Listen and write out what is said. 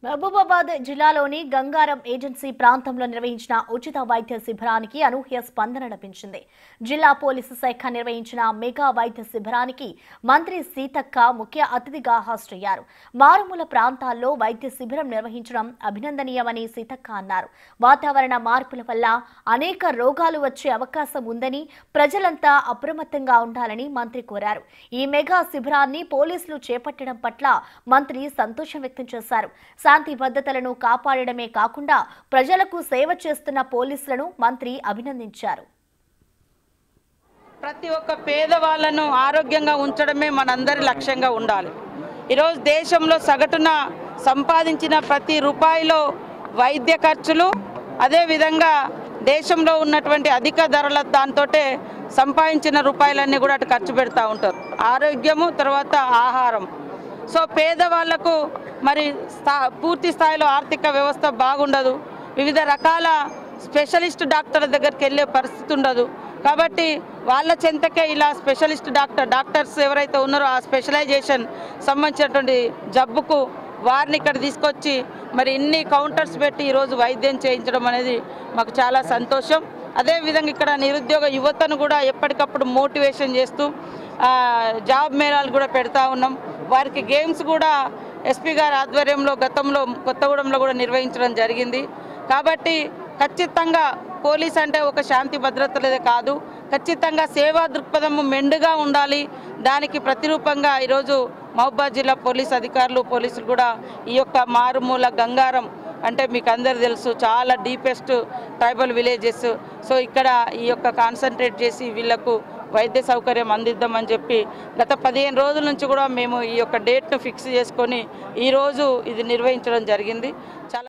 మహబూబాబాద్ జిల్లాలోని గంగారం ఏజెన్సీ ప్రాంతంలో నిర్వహించిన ఉచిత వైద్య శిబిరానికి అనూహ్య స్పందన లభించింది. జిల్లా పోలీసు శాఖ నిర్వహించిన మెగా వైద్య శిబిరానికి మంత్రి సీతక్క ముఖ్య అతిథిగా హాజరయ్యారు. మారుమూల ప్రాంతాల్లో వైద్య శిబిరం నిర్వహించడం అభినందనీయమని సీతక్క అన్నారు. వాతావరణ మార్పుల వల్ల అనేక రోగాలు వచ్చే అవకాశం ఉందని, ప్రజలంతా అప్రమత్తంగా ఉండాలని మంత్రి కోరారు. ఈ మెగా శిబిరాన్ని పోలీసులు చేపట్టడం పట్ల మంత్రి సంతోషం వ్యక్తం చేశారు. శాంతి భద్రతలను కాపాడడమే కాకుండా ప్రజలకు సేవ చేస్తున్న పోలీసులను మంత్రి అభినందించారు. ప్రతి ఒక్క పేదవాళ్లను ఆరోగ్యంగా ఉంచడమే మనందరి లక్ష్యంగా ఉండాలి. ఈరోజు దేశంలో సగటున సంపాదించిన ప్రతి రూపాయిలో వైద్య ఖర్చులు, అదేవిధంగా దేశంలో ఉన్నటువంటి అధిక ధరల దాంతోటే సంపాదించిన రూపాయలన్నీ కూడా అటు ఖర్చు పెడతా ఉంటారు. ఆరోగ్యము, తర్వాత ఆహారం. సో పేదవాళ్లకు మరి పూర్తి స్థాయిలో ఆర్థిక వ్యవస్థ బాగుండదు. వివిధ రకాల స్పెషలిస్ట్ డాక్టర్ల దగ్గరికి వెళ్ళే పరిస్థితి ఉండదు. కాబట్టి వాళ్ళ చెంతకే ఇలా స్పెషలిస్ట్ డాక్టర్స్ ఎవరైతే ఉన్నారో ఆ స్పెషలైజేషన్ సంబంధించినటువంటి జబ్బుకు వారిని ఇక్కడ తీసుకొచ్చి మరి ఇన్ని కౌంటర్స్ పెట్టి ఈరోజు వైద్యం చేయించడం అనేది మాకు చాలా సంతోషం. అదేవిధంగా ఇక్కడ నిరుద్యోగ యువతను కూడా ఎప్పటికప్పుడు మోటివేషన్ చేస్తూ జాబ్ మేళాలు కూడా పెడతా ఉన్నాం. వారికి గేమ్స్ కూడా ఎస్పీ గారి ఆధ్వర్యంలో గతంలో కొత్తగూడెంలో కూడా నిర్వహించడం జరిగింది. కాబట్టి ఖచ్చితంగా పోలీస్ అంటే ఒక శాంతి భద్రతలదే కాదు, ఖచ్చితంగా సేవా దృక్పథము మెండుగా ఉండాలి. దానికి ప్రతిరూపంగా ఈరోజు మహబూబాబాద్ జిల్లా పోలీస్ అధికారులు, పోలీసులు కూడా ఈ యొక్క మారుమూల గంగారం అంటే మీకు అందరు తెలుసు, చాలా డీపెస్ట్ ట్రైబల్ విలేజెస్. సో ఇక్కడ ఈ యొక్క కాన్సన్ట్రేట్ చేసి వీళ్లకు వైద్య సౌకర్యం అందిద్దామని చెప్పి గత 15 రోజుల నుంచి కూడా మేము ఈ యొక్క డేట్ను ఫిక్స్ చేసుకొని ఈరోజు ఇది నిర్వహించడం జరిగింది. చాలా